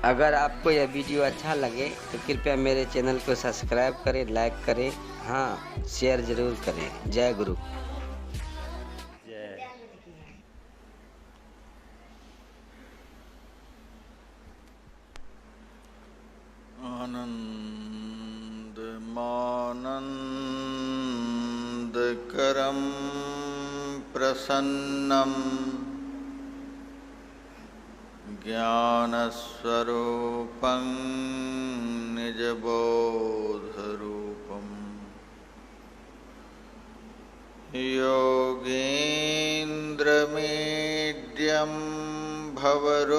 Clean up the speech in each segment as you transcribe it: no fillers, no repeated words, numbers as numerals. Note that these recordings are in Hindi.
अगर आपको यह वीडियो अच्छा लगे तो कृपया मेरे चैनल को सब्सक्राइब करें, लाइक करें, हाँ शेयर ज़रूर करें। जय गुरु। जय। आनन्दमानन्दकरं प्रसन्नं ज्ञानस्वरूपं निजबोधरूपं योगीन्द्रमीड्यं भवरोगवैद्यं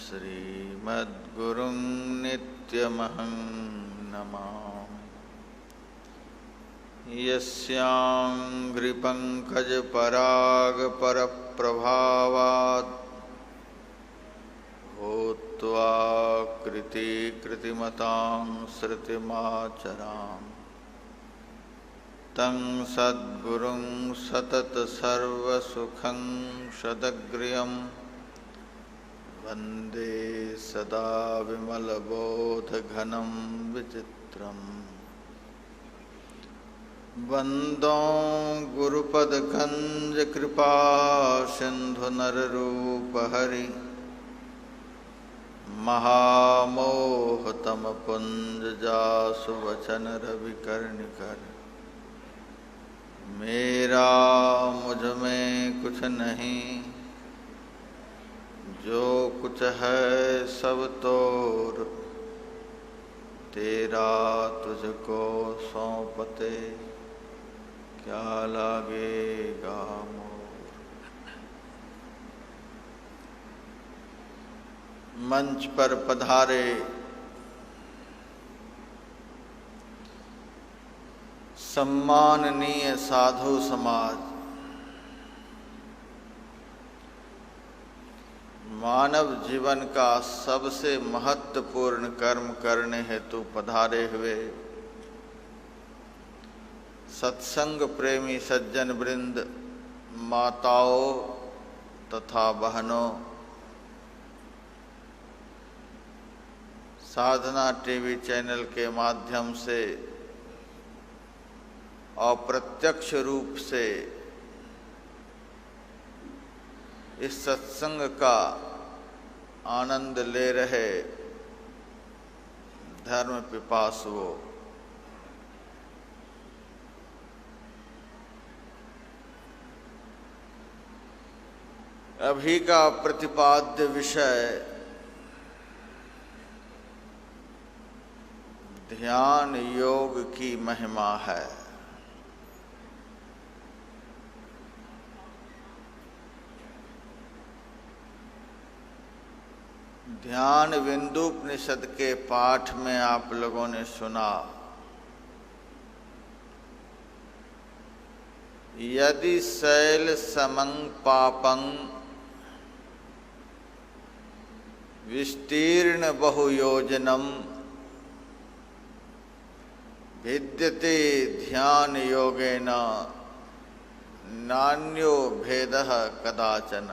श्रीमद्गुरुं नित्यमहं नमामि। यस्याङ्घ्रिपङ्कजपरागपरप्रभावात् भूत्वा कृतिकृतिमतां श्रुतिमाचरामि तं सद्गुरुं सततसर्वसुखं सदग्र्यं वन्दे सदा विमलबोधघनं विचित्रम्। वन्दो गुरुपदकञ्जकृपासिन्धुनररूपहरि महामोहतमपुञ्जजासुवचनरविकर्णिकर। मेरा मुझ में कुछ नहीं, जो कुछ है सब तोर, तेरा तुझको सौंपते क्या लागेगा मोर। मंच पर पधारे सम्माननीय साधु समाज, मानव जीवन का सबसे महत्वपूर्ण कर्म करने हेतु पधारे हुए सत्संग प्रेमी सज्जन वृंद, माताओं तथा बहनों, साधना टीवी चैनल के माध्यम से अप्रत्यक्ष रूप से इस सत्संग का आनंद ले रहे धर्म पिपासुओं, अभी का प्रतिपाद्य विषय ध्यान योग की महिमा है। ध्यान विन्दुपनिषद के पाठ में आप लोगों ने सुना, यदि शैल समं पापं विस्तीर्ण बहुयोजनम भिद्यते ध्यान योगेन नान्यो भेदः कदाचन।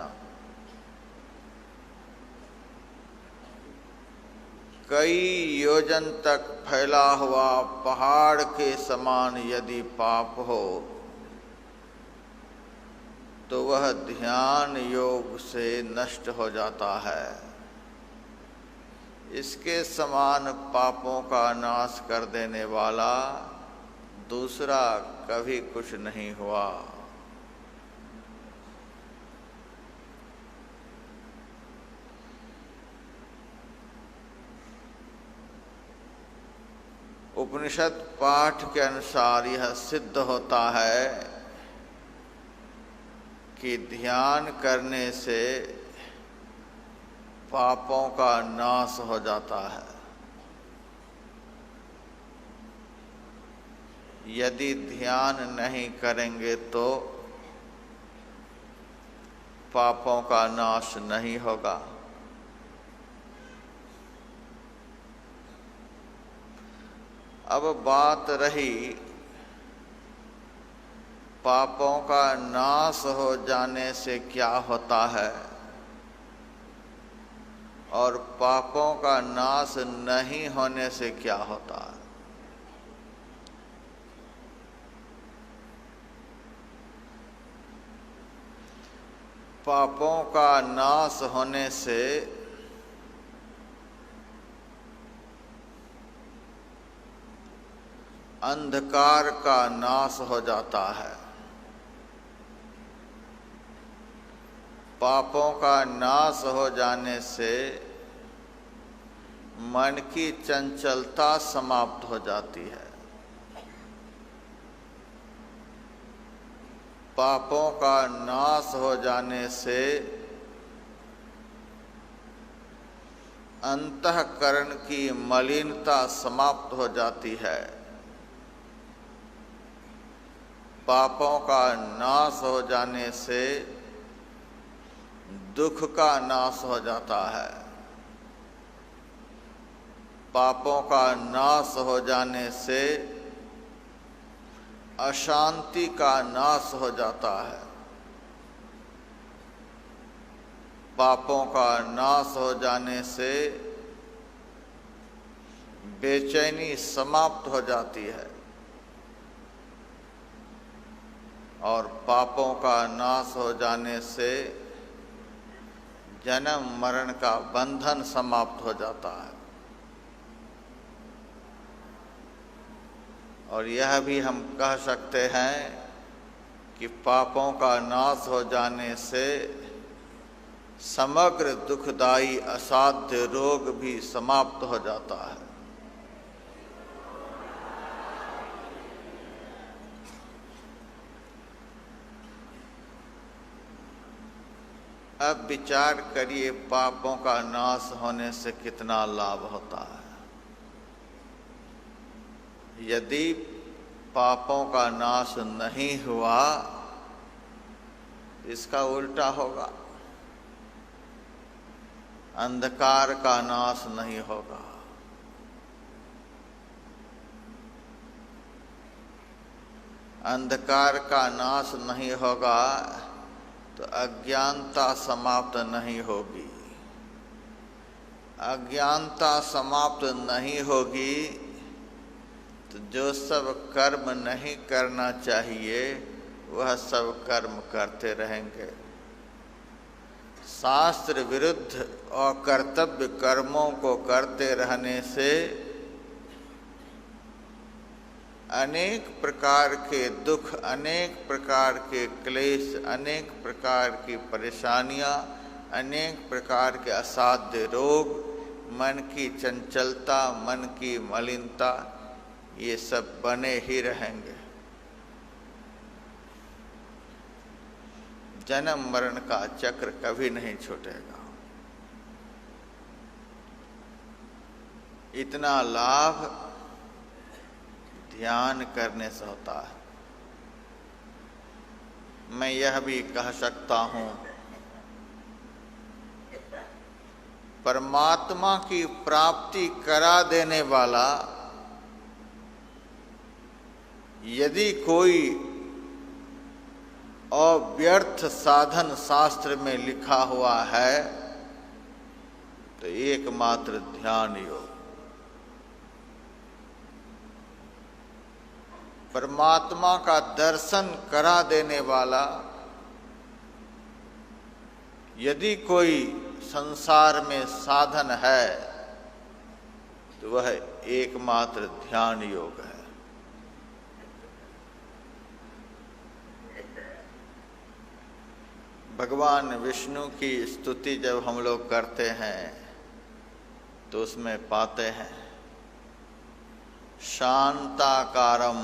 कई योजन तक फैला हुआ पहाड़ के समान यदि पाप हो तो वह ध्यान योग से नष्ट हो जाता है। इसके समान पापों का नाश कर देने वाला दूसरा कभी कुछ नहीं हुआ। उपनिषद पाठ के अनुसार यह सिद्ध होता है कि ध्यान करने से पापों का नाश हो जाता है। यदि ध्यान नहीं करेंगे तो पापों का नाश नहीं होगा। अब बात रही पापों का नाश हो जाने से क्या होता है और पापों का नाश नहीं होने से क्या होता है। पापों का नाश होने से अंधकार का नाश हो जाता है। पापों का नाश हो जाने से मन की चंचलता समाप्त हो जाती है। पापों का नाश हो जाने से अंतःकरण की मलिनता समाप्त हो जाती है। पापों का नाश हो जाने से दुख का नाश हो जाता है। पापों का नाश हो जाने से अशांति का नाश हो जाता है। पापों का नाश हो जाने से बेचैनी समाप्त हो जाती है और पापों का नाश हो जाने से जन्म मरण का बंधन समाप्त हो जाता है। और यह भी हम कह सकते हैं कि पापों का नाश हो जाने से समग्र दुखदायी असाध्य रोग भी समाप्त हो जाता है। अब विचार करिए, पापों का नाश होने से कितना लाभ होता है। यदि पापों का नाश नहीं हुआ, इसका उल्टा होगा, अंधकार का नाश नहीं होगा। अंधकार का नाश नहीं होगा तो अज्ञानता समाप्त नहीं होगी। अज्ञानता समाप्त नहीं होगी तो जो सब कर्म नहीं करना चाहिए वह सब कर्म करते रहेंगे। शास्त्र विरुद्ध अकर्तव्य कर्मों को करते रहने से अनेक प्रकार के दुख, अनेक प्रकार के क्लेश, अनेक प्रकार की परेशानियां, अनेक प्रकार के असाध्य रोग, मन की चंचलता, मन की मलिनता, ये सब बने ही रहेंगे। जन्म मरण का चक्र कभी नहीं छूटेगा। इतना लाभ ध्यान करने से होता है। मैं यह भी कह सकता हूं, परमात्मा की प्राप्ति करा देने वाला यदि कोई अव्यर्थ साधन शास्त्र में लिखा हुआ है तो एकमात्र ध्यान योग। परमात्मा का दर्शन करा देने वाला यदि कोई संसार में साधन है तो वह एकमात्र ध्यान योग है। भगवान विष्णु की स्तुति जब हम लोग करते हैं तो उसमें पाते हैं शांताकारम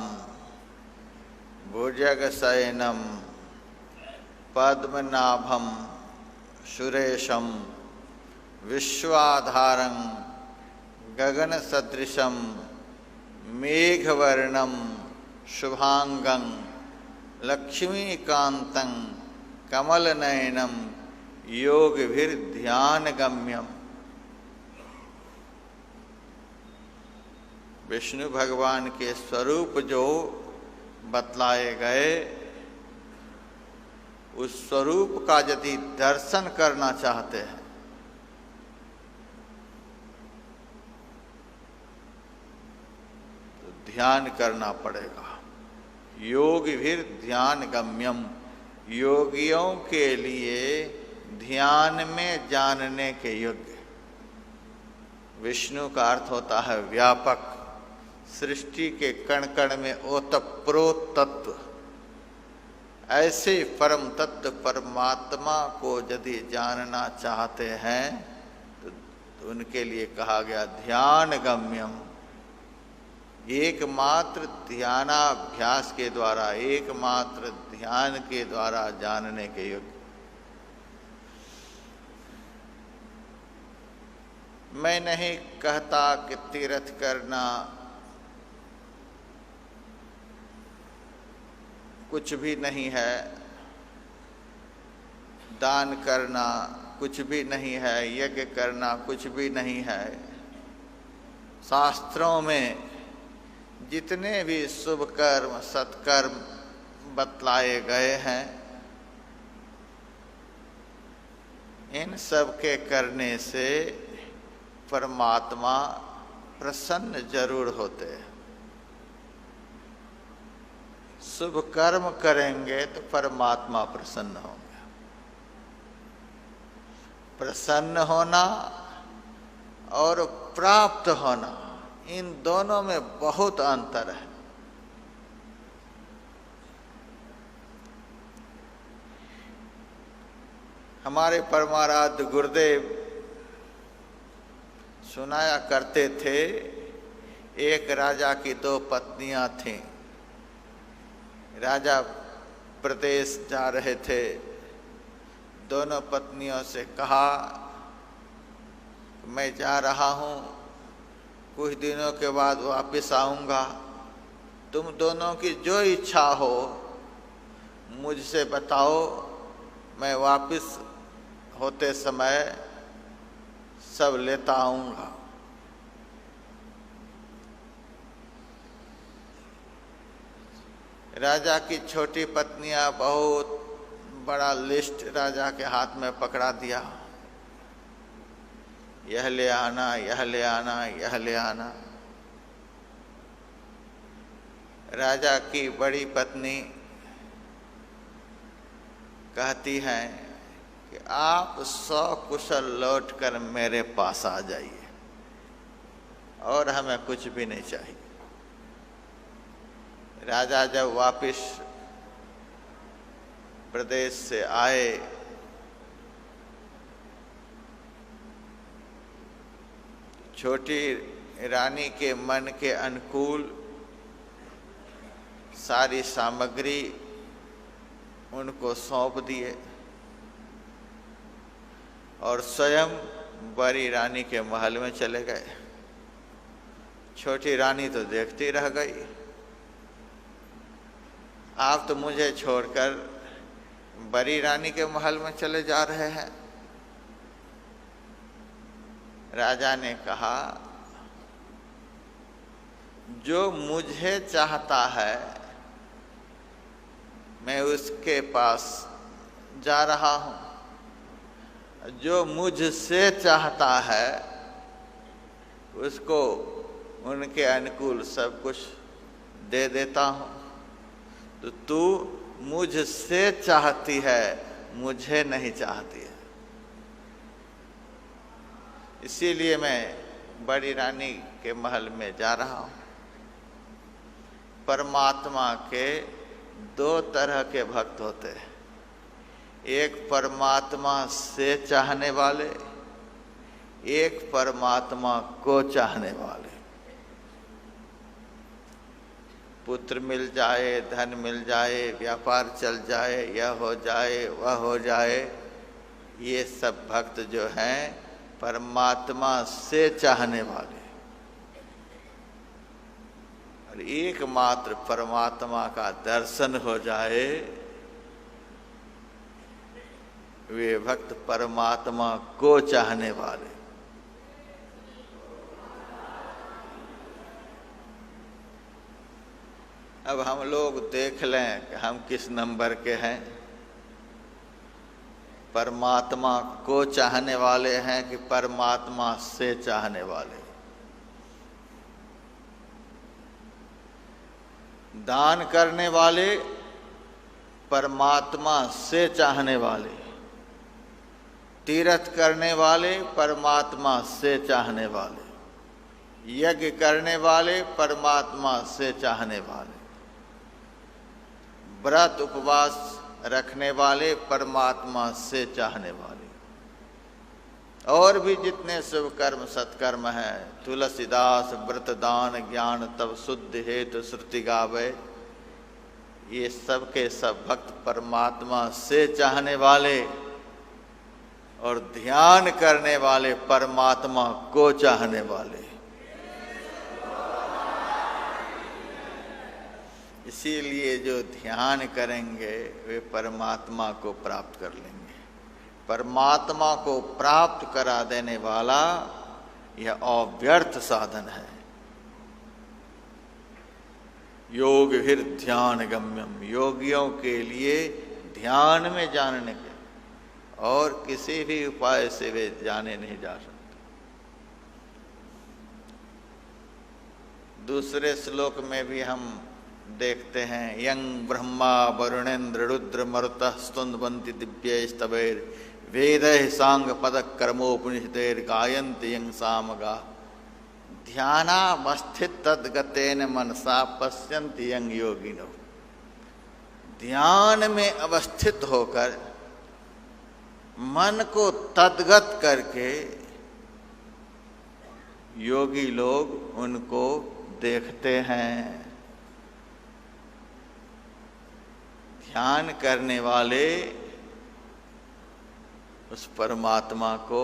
भुजगशयनम पद्मनाभम सुरेशम विश्वाधारं गगनसदृशं मेघवर्णं शुभांगं लक्ष्मीकान्तं कमलनयनं योगभिर्ध्यानगम्यम्। विष्णु भगवान के स्वरूप जो बतलाए गए उस स्वरूप का यदि दर्शन करना चाहते हैं तो ध्यान करना पड़ेगा। योग भी ध्यान गम्यम, योगियों के लिए ध्यान में जानने के योग्य। विष्णु का अर्थ होता है व्यापक, सृष्टि के कण कण में ओतप्रोत तत्व। ऐसे परम तत्व परमात्मा को यदि जानना चाहते हैं तो उनके लिए कहा गया ध्यान गम्यम। एकमात्र ध्यानाभ्यास के द्वारा, एकमात्र ध्यान के द्वारा जानने के योग्य। मैं नहीं कहता कि तीर्थ करना कुछ भी नहीं है, दान करना कुछ भी नहीं है, यज्ञ करना कुछ भी नहीं है। शास्त्रों में जितने भी शुभ कर्म सत्कर्म बतलाए गए हैं, इन सब के करने से परमात्मा प्रसन्न जरूर होते हैं। शुभ कर्म करेंगे तो परमात्मा प्रसन्न होंगे। प्रसन्न होना और प्राप्त होना, इन दोनों में बहुत अंतर है। हमारे परमाराध्य गुरुदेव सुनाया करते थे, एक राजा की 2 पत्नियां थीं। राजा प्रदेश जा रहे थे, दोनों पत्नियों से कहा मैं जा रहा हूँ, कुछ दिनों के बाद वापस आऊँगा, तुम दोनों की जो इच्छा हो मुझसे बताओ, मैं वापस होते समय सब लेता आऊँगा। राजा की छोटी पत्नियां बहुत बड़ा लिस्ट राजा के हाथ में पकड़ा दिया, यह ले आना, यह ले आना, यह ले आना। राजा की बड़ी पत्नी कहती हैं कि आप सकुशल लौटकर मेरे पास आ जाइए और हमें कुछ भी नहीं चाहिए। राजा जब वापिस प्रदेश से आए छोटी रानी के मन के अनुकूल सारी सामग्री उनको सौंप दिए और स्वयं बड़ी रानी के महल में चले गए। छोटी रानी तो देखती रह गई, आप तो मुझे छोड़कर बड़ी रानी के महल में चले जा रहे हैं। राजा ने कहा, जो मुझे चाहता है मैं उसके पास जा रहा हूँ, जो मुझसे चाहता है उसको उनके अनुकूल सब कुछ दे देता हूँ। तो तू मुझसे चाहती है, मुझे नहीं चाहती है, इसीलिए मैं बड़ी रानी के महल में जा रहा हूँ। परमात्मा के 2 तरह के भक्त होते हैं, एक परमात्मा से चाहने वाले, एक परमात्मा को चाहने वाले। पुत्र मिल जाए, धन मिल जाए, व्यापार चल जाए, यह हो जाए, वह हो जाए, ये सब भक्त जो हैं परमात्मा से चाहने वाले। और एकमात्र परमात्मा का दर्शन हो जाए, वे भक्त परमात्मा को चाहने वाले। अब हम लोग देख लें कि हम किस नंबर के हैं। परमात्मा को चाहने वाले हैं कि परमात्मा से चाहने वाले? दान करने वाले, परमात्मा से चाहने वाले, तीर्थ करने वाले, परमात्मा से चाहने वाले, यज्ञ करने वाले, परमात्मा से चाहने वाले, व्रत उपवास रखने वाले, परमात्मा से चाहने वाले, और भी जितने शुभ कर्म सत्कर्म हैं, तुलसीदास व्रत दान ज्ञान तब शुद्ध हेतु श्रुति गावे, ये सब के सब भक्त परमात्मा से चाहने वाले और ध्यान करने वाले परमात्मा को चाहने वाले। इसीलिए जो ध्यान करेंगे वे परमात्मा को प्राप्त कर लेंगे। परमात्मा को प्राप्त करा देने वाला यह अव्यर्थ साधन है। योग हिर ध्यान गम्यम, योगियों के लिए ध्यान में जानने के और किसी भी उपाय से वे जाने नहीं जा सकते। दूसरे श्लोक में भी हम देखते हैं, यंग ब्रह्मा वरुणेन्द्र रुद्र मरुतः स्तुन्वन्ति दिव्य स्तवैर वेदैः सांग पद कर्मोपनिषदैर गायन्ति यं सामगा ध्यानावस्थित तद्गतेन मनसा पश्यन्ति यं योगिनो। ध्यान में अवस्थित होकर मन को तद्गत करके योगी लोग उनको देखते हैं। ध्यान करने वाले उस परमात्मा को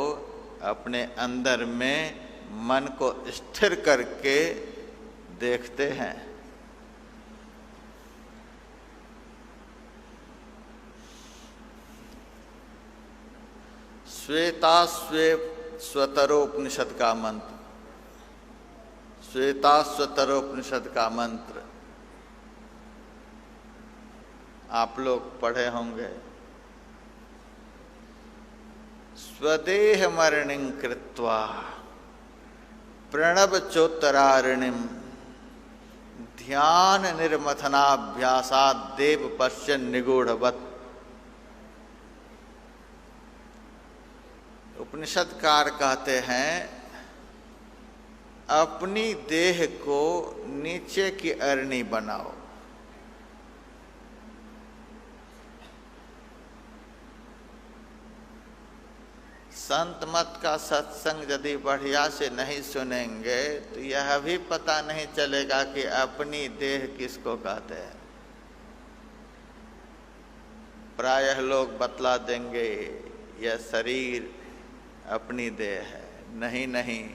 अपने अंदर में मन को स्थिर करके देखते हैं। श्वेताश्वेतरोपनिषद का मंत्र, श्वेताश्वेतरोपनिषद का मंत्र आप लोग पढ़े होंगे। स्वदेह मरणिं कृत्वा प्रणव चोत्तरारिणिम ध्यान निर्मथनाभ्यासात् देव पश्यन् निगूढ़वत्। उपनिषदकार कहते हैं, अपनी देह को नीचे की अरणी बनाओ। संत मत का सत्संग यदि बढ़िया से नहीं सुनेंगे तो यह भी पता नहीं चलेगा कि अपनी देह किसको कहते हैं। प्रायः लोग बतला देंगे यह शरीर अपनी देह है। नहीं नहीं,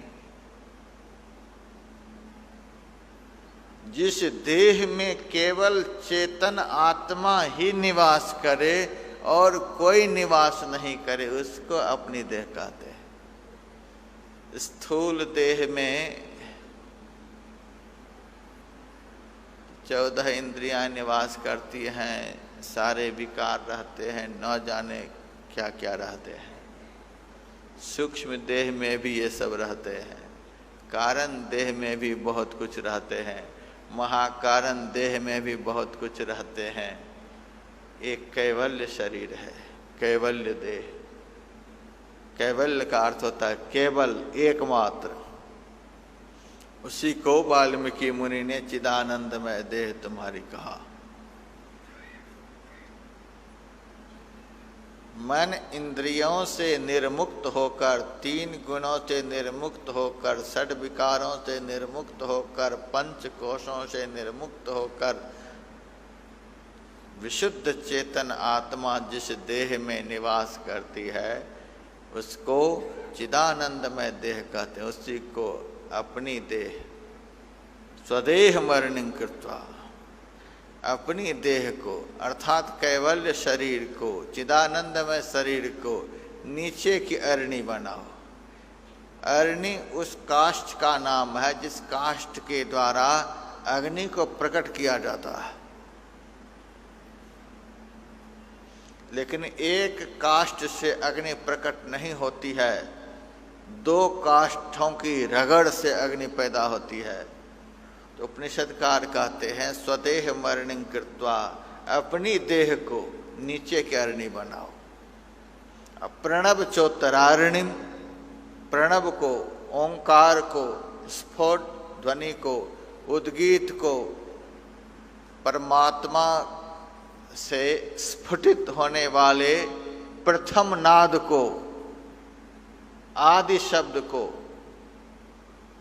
जिस देह में केवल चेतन आत्मा ही निवास करे और कोई निवास नहीं करे उसको अपनी देह कहते हैं। स्थूल देह में 14 इंद्रियां निवास करती हैं, सारे विकार रहते हैं, न जाने क्या क्या रहते हैं। सूक्ष्म देह में भी ये सब रहते हैं, कारण देह में भी बहुत कुछ रहते हैं, महाकारण देह में भी बहुत कुछ रहते हैं। एक कैवल्य शरीर है, कैवल्य देह। कैवल्य का अर्थ होता है केवल, एकमात्र। उसी को वाल्मीकि मुनि ने चिदानंदमय देह तुम्हारी कहा। मन इंद्रियों से निर्मुक्त होकर, 3 गुणों से निर्मुक्त होकर, 6 विकारों से निर्मुक्त होकर, 5 कोशों से निर्मुक्त होकर विशुद्ध चेतन आत्मा जिस देह में निवास करती है उसको चिदानंदमय देह कहते हैं। उसी को अपनी देह, स्वदेह मरणिं कृत्वा, अपनी देह को अर्थात कैवल्य शरीर को, चिदानंदमय शरीर को नीचे की अरणी बनाओ। अरणी उस काष्ठ का नाम है जिस काष्ठ के द्वारा अग्नि को प्रकट किया जाता है। लेकिन एक काष्ठ से अग्नि प्रकट नहीं होती है, 2 काष्ठों की रगड़ से अग्नि पैदा होती है। तो उपनिषदकार कहते हैं स्वदेह मरणिं कृत्वा, अपनी देह को नीचे की अरणि बनाओ। अब प्रणव चोत्तरारणिम, प्रणव को, ओंकार को, स्फोट ध्वनि को, उद्गीत को, परमात्मा से स्फुटित होने वाले प्रथम नाद को, आदि शब्द को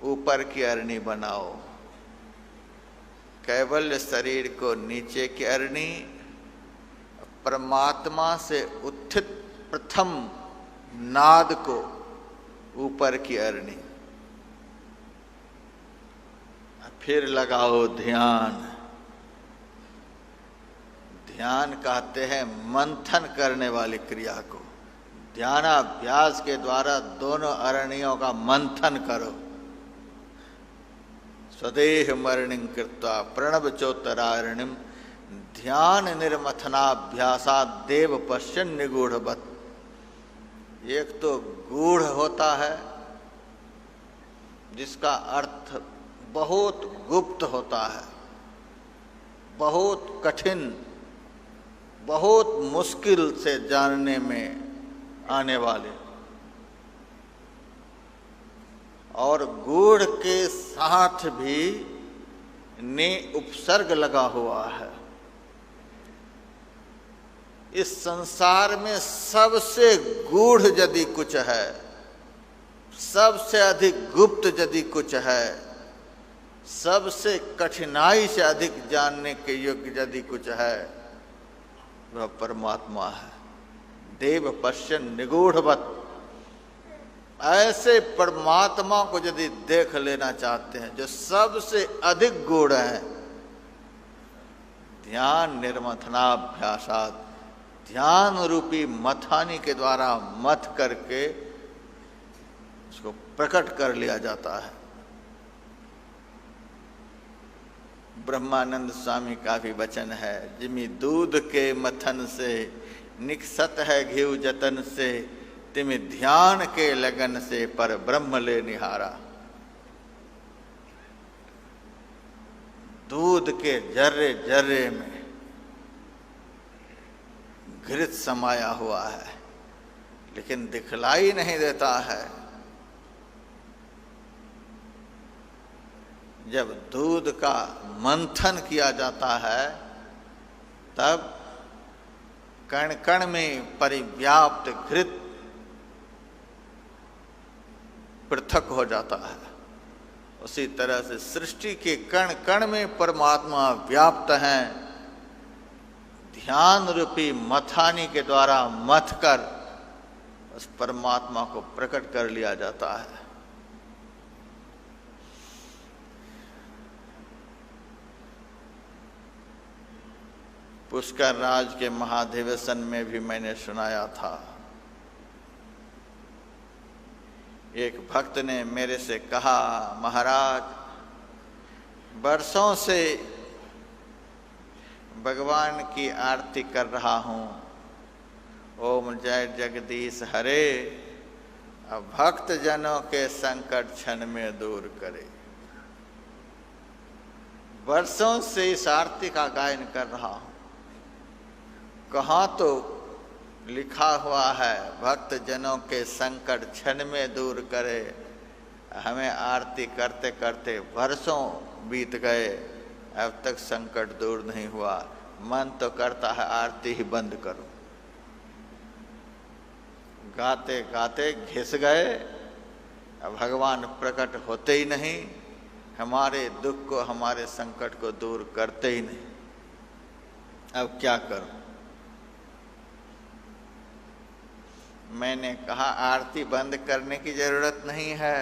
ऊपर की अरणि बनाओ। कैवल्य शरीर को नीचे की अरणि, परमात्मा से उत्थित प्रथम नाद को ऊपर की अरणि। फिर लगाओ ध्यान। ध्यान कहते हैं मंथन करने वाली क्रिया को। ध्यानाभ्यास के द्वारा दोनों अरणियों का मंथन करो। स्वदेह मरणिं कृत्वा प्रणव चोत्तरारणिम ध्यान निर्मथनाभ्यासा देव पश्यन् निगूढ़वत्। एक तो गूढ़ होता है जिसका अर्थ बहुत गुप्त होता है, बहुत कठिन, बहुत मुश्किल से जानने में आने वाले, और गूढ़ के साथ भी ने उपसर्ग लगा हुआ है। इस संसार में सबसे गूढ़ यदि कुछ है, सबसे अधिक गुप्त यदि कुछ है, सबसे कठिनाई से अधिक जानने के योग्य यदि कुछ है, वह परमात्मा है। देव पश्यन् निगूढ़वत्। ऐसे परमात्मा को यदि देख लेना चाहते हैं जो सबसे अधिक गूढ़ है, ध्यान निर्मथनाभ्यासात्, ध्यान रूपी मथानी के द्वारा मथ करके उसको प्रकट कर लिया जाता है। ब्रह्मानंद स्वामी का भी वचन है, जिमि दूध के मथन से निकसत है घिउ जतन से, तिमि ध्यान के लगन से पर ब्रह्म ले निहारा। दूध के जर्रे जर्रे में घृत समाया हुआ है, लेकिन दिखलाई नहीं देता है। जब दूध का मंथन किया जाता है तब कण कण में परिव्याप्त घृत पृथक हो जाता है। उसी तरह से सृष्टि के कण कण में परमात्मा व्याप्त हैं। ध्यान रूपी मथानी के द्वारा मथ कर उस परमात्मा को प्रकट कर लिया जाता है। पुष्कर राज के महाधिवेशन में भी मैंने सुनाया था। एक भक्त ने मेरे से कहा, महाराज बरसों से भगवान की आरती कर रहा हूँ, ओम जय जगदीश हरे, अब भक्त जनों के संकट क्षण में दूर करे। वर्षों से इस आरती का गायन कर रहा हूँ, कहाँ तो लिखा हुआ है भक्त जनों के संकट क्षण में दूर करे। हमें आरती करते करते वर्षों बीत गए, अब तक संकट दूर नहीं हुआ। मन तो करता है आरती ही बंद करो। गाते गाते घिस गए, अब भगवान प्रकट होते ही नहीं, हमारे दुख को, हमारे संकट को दूर करते ही नहीं। अब क्या करूं? मैंने कहा आरती बंद करने की जरूरत नहीं है,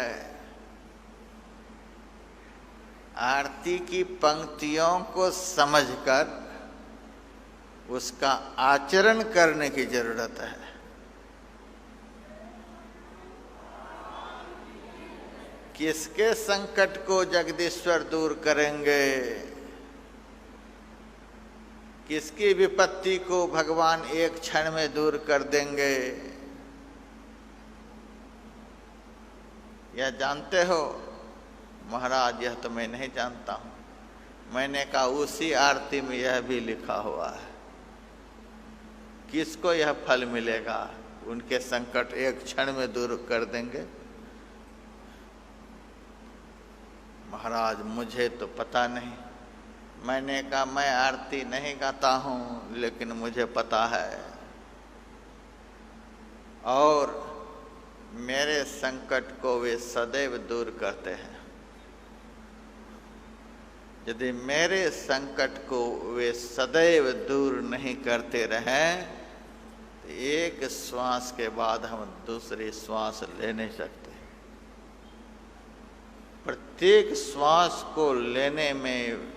आरती की पंक्तियों को समझकर उसका आचरण करने की जरूरत है। किसके संकट को जगदीश्वर दूर करेंगे? किसकी विपत्ति को भगवान एक क्षण में दूर कर देंगे, यह जानते हो? महाराज यह तो मैं नहीं जानता हूं। मैंने कहा उसी आरती में यह भी लिखा हुआ है। किसको यह फल मिलेगा? उनके संकट एक क्षण में दूर कर देंगे। महाराज मुझे तो पता नहीं। मैंने कहा मैं आरती नहीं गाता हूं, लेकिन मुझे पता है और मेरे संकट को वे सदैव दूर करते हैं। यदि मेरे संकट को वे सदैव दूर नहीं करते रहें तो एक श्वास के बाद हम दूसरी श्वास ले नहीं सकते। प्रत्येक श्वास को लेने में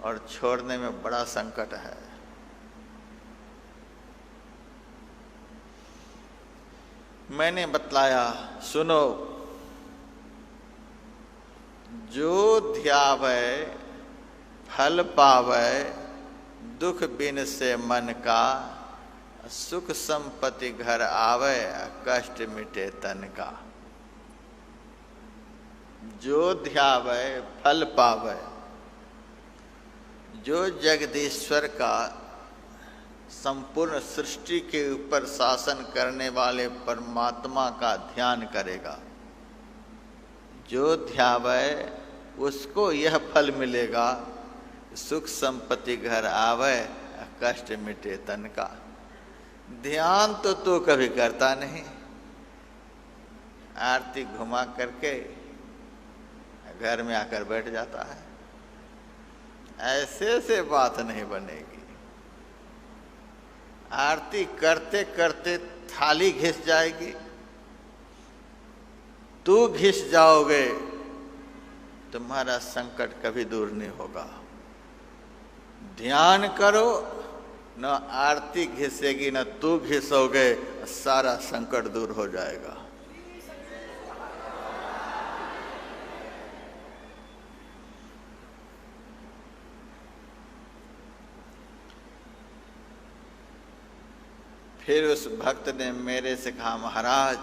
और छोड़ने में बड़ा संकट है। मैंने बतलाया, सुनो, जो ध्यावै फल पावै, दुख बिन से मन का, सुख संपत्ति घर आवे, कष्ट मिटे तन का। जो ध्यावै फल पावै, जो जगदीश्वर का संपूर्ण सृष्टि के ऊपर शासन करने वाले परमात्मा का ध्यान करेगा, जो ध्यावै उसको यह फल मिलेगा, सुख संपत्ति घर आवे, कष्ट मिटे तन का। ध्यान तो तू कभी करता नहीं, आरती घुमा करके घर में आकर बैठ जाता है। ऐसे से बात नहीं बनेगी। आरती करते करते थाली घिस जाएगी, तू घिस जाओगे, तुम्हारा संकट कभी दूर नहीं होगा। ध्यान करो, न आरती घिसेगी न तू घिसोगे, सारा संकट दूर हो जाएगा। फिर उस भक्त ने मेरे से कहा, महाराज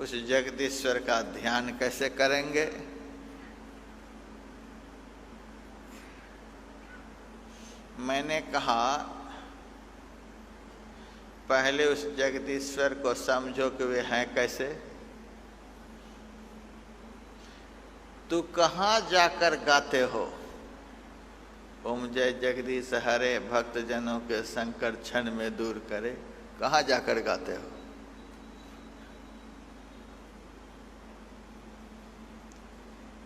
उस जगदीश्वर का ध्यान कैसे करेंगे? मैंने कहा पहले उस जगदीश्वर को समझो कि वे हैं कैसे। तू कहाँ जाकर गाते हो, ओम जय जगदीश हरे, भक्त जनों के संकट क्षण में दूर करे, कहाँ जाकर गाते हो?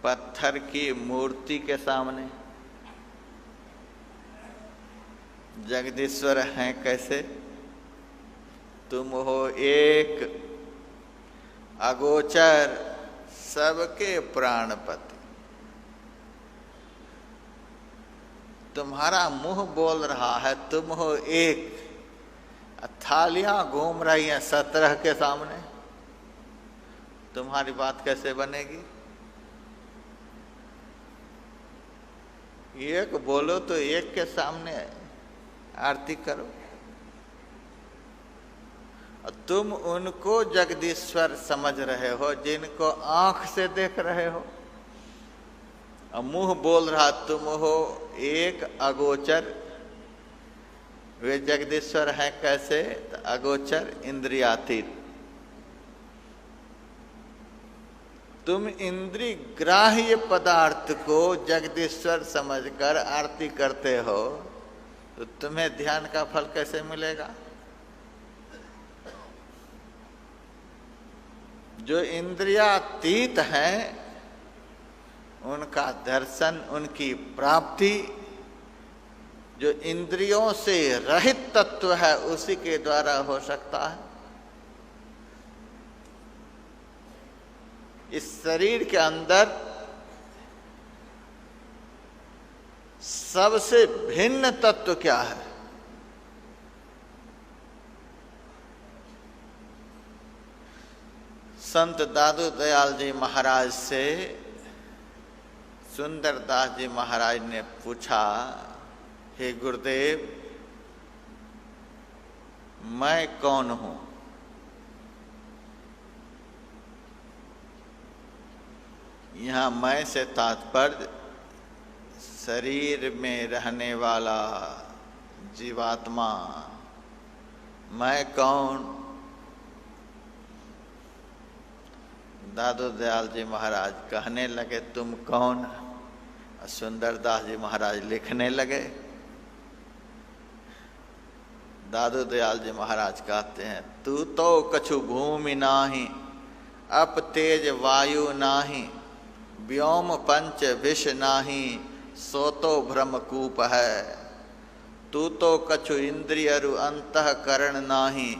पत्थर की मूर्ति के सामने। जगदीश्वर हैं कैसे? तुम हो एक अगोचर सबके प्राणपति। तुम्हारा मुंह बोल रहा है तुम हो एक, थालियां घूम रही हैं 17 के सामने, तुम्हारी बात कैसे बनेगी? एक बोलो तो एक के सामने आरती करो। तुम उनको जगदीश्वर समझ रहे हो जिनको आंख से देख रहे हो, और मुंह बोल रहा तुम हो एक अगोचर। वे जगदीश्वर हैं कैसे? तो अगोचर इंद्रियातीत। तुम इंद्रिय ग्राह्य पदार्थ को जगदीश्वर समझकर आरती करते हो, तो तुम्हें ध्यान का फल कैसे मिलेगा? जो इंद्रियातीत हैं उनका दर्शन, उनकी प्राप्ति जो इंद्रियों से रहित तत्व है उसी के द्वारा हो सकता है। इस शरीर के अंदर सबसे भिन्न तत्व क्या है? संत दादू दयाल जी महाराज से सुंदरदास जी महाराज ने पूछा, हे गुरुदेव, मैं कौन हूं? यहां मैं से तात्पर्य शरीर में रहने वाला जीवात्मा। मैं कौन? दादू दयाल जी महाराज कहने लगे तुम कौन? सुंदरदास जी महाराज लिखने लगे। दादू दयाल जी महाराज कहते हैं, तू तो कछु भूमि नाही, अप तेज वायु नाही, व्योम पंच विष नाही, सो तो भ्रमकूप है। तू तो कछु इंद्रियरु अंतःकरण नाही,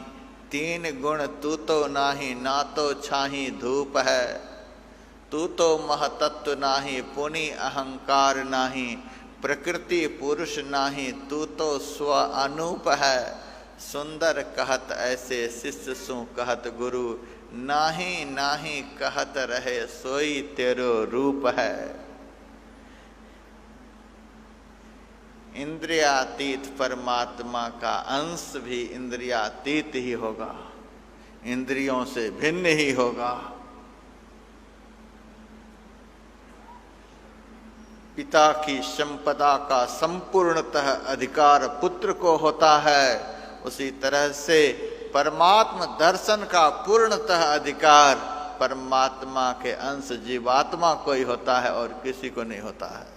तीन गुण तू तो नाही, ना तो छाही धूप है। तू तो महतत्व नाही, पुनि अहंकार नाही, प्रकृति पुरुष नाही, तू तो स्व अनूप है। सुंदर कहत ऐसे शिष्य सु कहत गुरु, नाही नाही कहत रहे सोई तेरो रूप है। इंद्रियातीत परमात्मा का अंश भी इंद्रियातीत ही होगा, इंद्रियों से भिन्न ही होगा। पिता की संपदा का संपूर्णतः अधिकार पुत्र को होता है, उसी तरह से परमात्मा दर्शन का पूर्णतः अधिकार परमात्मा के अंश जीवात्मा को ही होता है और किसी को नहीं होता है।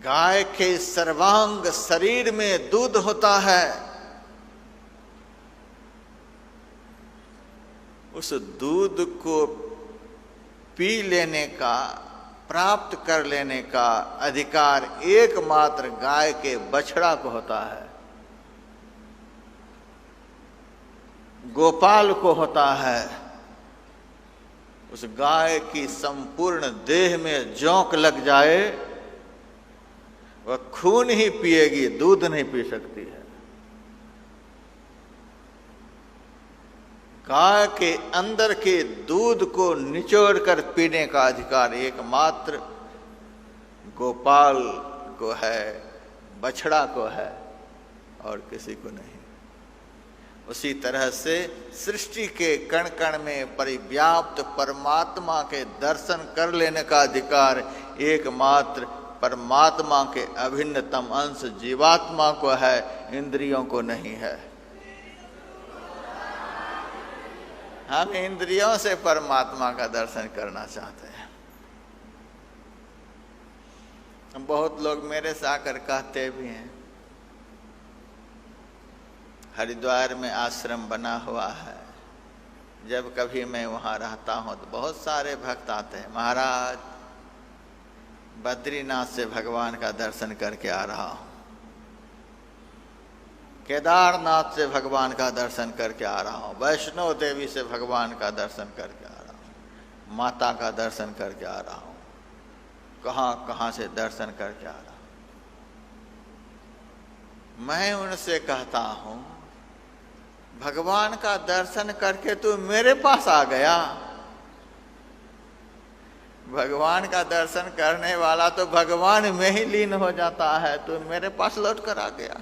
गाय के सर्वांग शरीर में दूध होता है, उस दूध को पी लेने का, प्राप्त कर लेने का अधिकार एकमात्र गाय के बछड़ा को होता है, गोपाल को होता है। उस गाय की संपूर्ण देह में जोंक लग जाए, वह खून ही पिएगी, दूध नहीं पी सकती है। गाय के अंदर के दूध को निचोड़ कर पीने का अधिकार एकमात्र गोपाल को है, बछड़ा को है और किसी को नहीं। उसी तरह से सृष्टि के कण कण में परिव्याप्त परमात्मा के दर्शन कर लेने का अधिकार एकमात्र परमात्मा के अभिन्नतम अंश जीवात्मा को है, इंद्रियों को नहीं है। हम इंद्रियों से परमात्मा का दर्शन करना चाहते हैं। बहुत लोग मेरे से आकर कहते भी हैं, हरिद्वार में आश्रम बना हुआ है, जब कभी मैं वहाँ रहता हूँ तो बहुत सारे भक्त आते हैं, महाराज बद्रीनाथ से भगवान का दर्शन करके आ रहा हूँ, केदारनाथ से भगवान का दर्शन करके आ रहा हूँ, वैष्णो देवी से भगवान का दर्शन करके आ रहा हूँ, माता का दर्शन करके आ रहा हूँ, कहाँ कहाँ से दर्शन करके आ रहा हूँ। मैं उनसे कहता हूँ, भगवान का दर्शन करके तू मेरे पास आ गया। भगवान का दर्शन करने वाला तो भगवान में ही लीन हो जाता है, तू मेरे पास लौट कर आ गया।